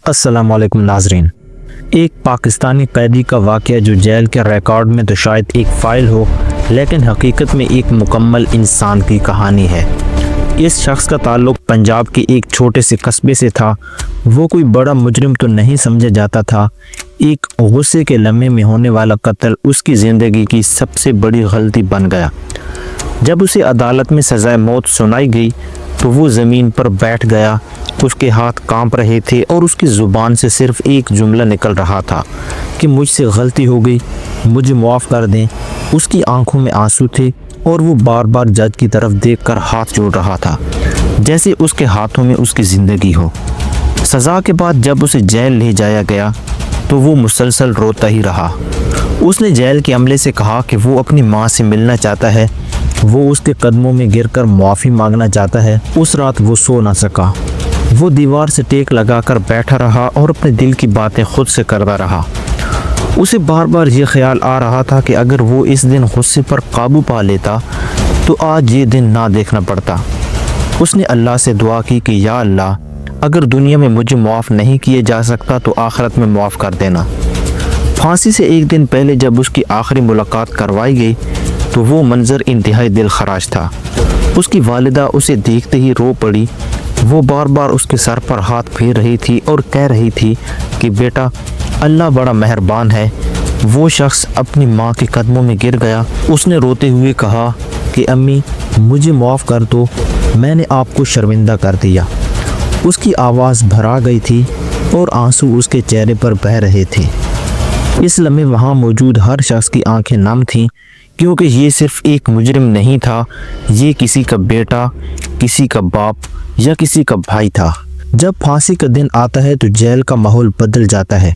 अस्सलाम वालेकुम नाजरीन। एक पाकिस्तानी कैदी का वाक़या जो जेल के रिकॉर्ड में तो शायद एक फ़ाइल हो, लेकिन हकीकत में एक मुकम्मल इंसान की कहानी है। इस शख्स का ताल्लुक़ पंजाब के एक छोटे से कस्बे से था। वो कोई बड़ा मुजरिम तो नहीं समझा जाता था। एक गुस्से के लम्हे में होने वाला कत्ल उसकी ज़िंदगी की सबसे बड़ी गलती बन गया। जब उसे अदालत में सज़ाए मौत सुनाई गई तो वो ज़मीन पर बैठ गया। उसके हाथ कांप रहे थे और उसकी ज़ुबान से सिर्फ़ एक जुमला निकल रहा था कि मुझसे गलती हो गई, मुझे माफ़ कर दें। उसकी आंखों में आंसू थे और वो बार बार जज की तरफ देखकर हाथ जोड़ रहा था, जैसे उसके हाथों में उसकी ज़िंदगी हो। सज़ा के बाद जब उसे जेल ले जाया गया तो वो मुसलसल रोता ही रहा। उसने जेल के अमले से कहा कि वो अपनी माँ से मिलना चाहता है, वो उसके कदमों में गिरकर माफ़ी मांगना चाहता है। उस रात वो सो ना सका। वो दीवार से टेक लगाकर बैठा रहा और अपने दिल की बातें खुद से करता रहा। उसे बार बार ये ख्याल आ रहा था कि अगर वो इस दिन गुस्से पर काबू पा लेता तो आज ये दिन ना देखना पड़ता। उसने अल्लाह से दुआ की कि या अल्लाह, अगर दुनिया में मुझे माफ़ नहीं किया जा सकता तो आखिरत में माफ़ कर देना। फांसी से एक दिन पहले जब उसकी आखिरी मुलाकात करवाई गई तो वो मंज़र इंतहाई दिल खराश था। उसकी वालिदा उसे देखते ही रो पड़ी। वो बार बार उसके सर पर हाथ फेर रही थी और कह रही थी कि बेटा, अल्लाह बड़ा मेहरबान है। वो शख्स अपनी माँ के कदमों में गिर गया। उसने रोते हुए कहा कि अम्मी, मुझे माफ़ कर दो, मैंने आपको शर्मिंदा कर दिया। उसकी आवाज़ भरा गई थी और आंसू उसके चेहरे पर बह रहे थे। इस लम्हे वहाँ मौजूद हर शख्स की आंखें नम थीं, क्योंकि ये सिर्फ़ एक मुजरिम नहीं था, ये किसी का बेटा, किसी का बाप या किसी का भाई था। जब फांसी का दिन आता है तो जेल का माहौल बदल जाता है।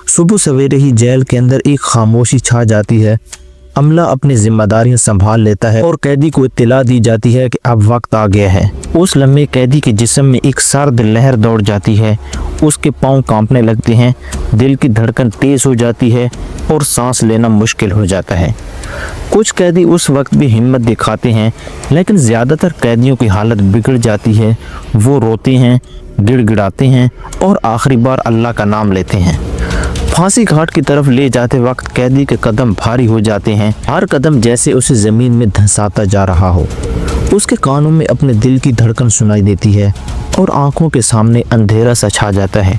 सुबह सवेरे ही जेल के अंदर एक खामोशी छा जाती है। अमला अपनी जिम्मेदारियां संभाल लेता है और कैदी को इत्तला दी जाती है कि अब वक्त आ गया है। उस लम्हे कैदी के जिस्म में एक सर्द लहर दौड़ जाती है। उसके पाँव कांपने लगते हैं, दिल की धड़कन तेज़ हो जाती है और सांस लेना मुश्किल हो जाता है। कुछ कैदी उस वक्त भी हिम्मत दिखाते हैं, लेकिन ज़्यादातर कैदियों की हालत बिगड़ जाती है। वो रोते हैं, गिड़गिड़ाते हैं और आखिरी बार अल्लाह का नाम लेते हैं। फांसी घाट की तरफ ले जाते वक्त कैदी के कदम भारी हो जाते हैं। हर कदम जैसे उसे ज़मीन में धंसाता जा रहा हो। उसके कानों में अपने दिल की धड़कन सुनाई देती है और आंखों के सामने अंधेरा सा छा जाता है।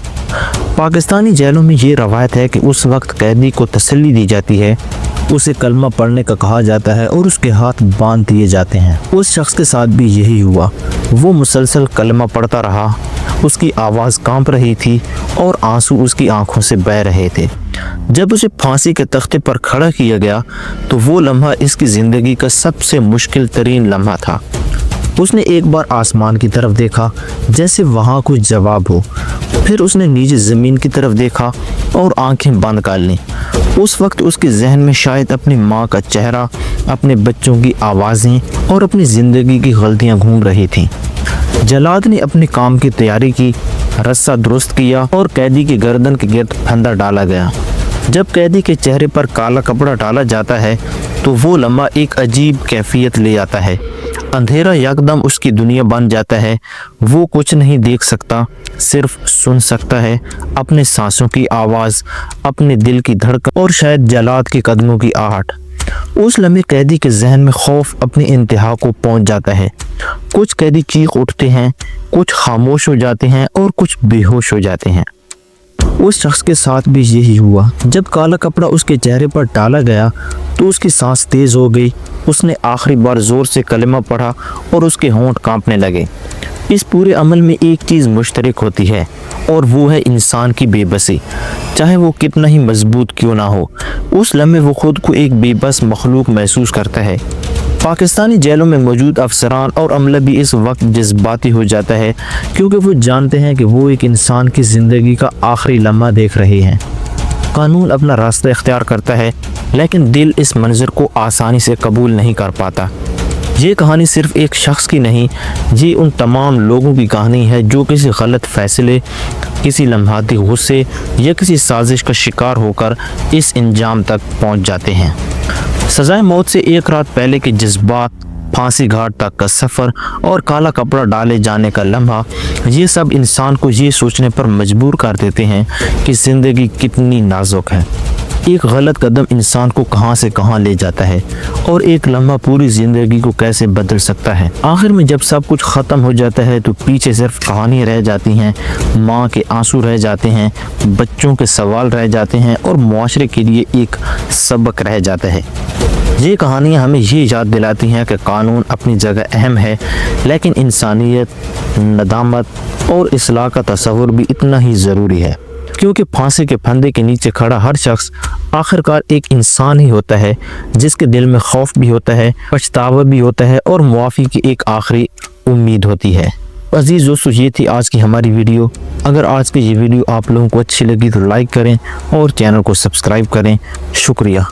पाकिस्तानी जेलों में ये रवायत है कि उस वक्त कैदी को तसल्ली दी जाती है, उसे कलमा पढ़ने का कहा जाता है और उसके हाथ बांध दिए जाते हैं। उस शख्स के साथ भी यही हुआ। वो मुसलसल कलमा पढ़ता रहा। उसकी आवाज़ कांप रही थी और आंसू उसकी आंखों से बह रहे थे। जब उसे फांसी के तख्ते पर खड़ा किया गया तो वो लम्हा इसकी ज़िंदगी का सबसे मुश्किल तरीन लम्हा था। उसने एक बार आसमान की तरफ देखा, जैसे वहाँ कुछ जवाब हो। फिर उसने नीचे ज़मीन की तरफ देखा और आंखें बंद कर लीं। उस वक्त उसके जहन में शायद अपनी माँ का चेहरा, अपने बच्चों की आवाज़ें और अपनी ज़िंदगी की गलतियाँ घूम रही थीं। जल्लाद ने अपने काम की तैयारी की, रस्सा दुरुस्त किया और कैदी की गर्दन के गिर्द फंदा डाला गया। जब कैदी के चेहरे पर काला कपड़ा डाला जाता है तो वो लम्हा एक अजीब कैफियत ले आता है। अंधेरा यकदम उसकी दुनिया बन जाता है। वो कुछ नहीं देख सकता, सिर्फ सुन सकता है अपने सांसों की आवाज़, अपने दिल की धड़कन और शायद जल्लाद के कदमों की आहट। उस लम्हे कैदी के जहन में खौफ अपनी इंतहा को पहुंच जाता है। कुछ कैदी चीख उठते हैं, कुछ खामोश हो जाते हैं और कुछ बेहोश हो जाते हैं। उस शख्स के साथ भी यही हुआ। जब काला कपड़ा उसके चेहरे पर डाला गया तो उसकी सांस तेज़ हो गई। उसने आखिरी बार ज़ोर से कलमा पढ़ा और उसके होंठ कांपने लगे। इस पूरे अमल में एक चीज़ मुश्तरक होती है और वो है इंसान की बेबसी, चाहे वो कितना ही मजबूत क्यों ना हो। उस लम्हे वो खुद को एक बेबस मखलूक महसूस करता है। पाकिस्तानी जेलों में मौजूद अफसरान और अमला भी इस वक्त जज्बाती हो जाता है, क्योंकि वो जानते हैं कि वो एक इंसान की ज़िंदगी का आखिरी लम्हा देख रहे हैं। कानून अपना रास्ता इख्तियार करता है, लेकिन दिल इस मंजर को आसानी से कबूल नहीं कर पाता। ये कहानी सिर्फ एक शख्स की नहीं, ये उन तमाम लोगों की कहानी है जो किसी गलत फैसले, किसी लम्हाती गुस्से या किसी साजिश का शिकार होकर इस इंजाम तक पहुंच जाते हैं। सज़ाए मौत से एक रात पहले के जज्बात फांसी घाट तक का सफ़र और काला कपड़ा डाले जाने का लम्हा, ये सब इंसान को ये सोचने पर मजबूर कर देते हैं कि ज़िंदगी कितनी नाजुक है। एक गलत कदम इंसान को कहां से कहां ले जाता है और एक लम्हा पूरी ज़िंदगी को कैसे बदल सकता है। आखिर में जब सब कुछ ख़त्म हो जाता है तो पीछे सिर्फ कहानी रह जाती हैं, माँ के आंसू रह जाते हैं, बच्चों के सवाल रह जाते हैं और मुआशरे के लिए एक सबक रह जाता है। ये कहानियाँ हमें ये याद दिलाती हैं कि कानून अपनी जगह अहम है, लेकिन इंसानियत, नदामत और इस्लाह का तसव्वुर भी इतना ही ज़रूरी है, क्योंकि फांसी के फंदे के नीचे खड़ा हर शख्स आखिरकार एक इंसान ही होता है, जिसके दिल में खौफ भी होता है, पछतावा भी होता है और मुआफ़ी की एक आखिरी उम्मीद होती है। अजीज़ दोस्तों, ये थी आज की हमारी वीडियो। अगर आज की ये वीडियो आप लोगों को अच्छी लगी तो लाइक करें और चैनल को सब्सक्राइब करें। शुक्रिया।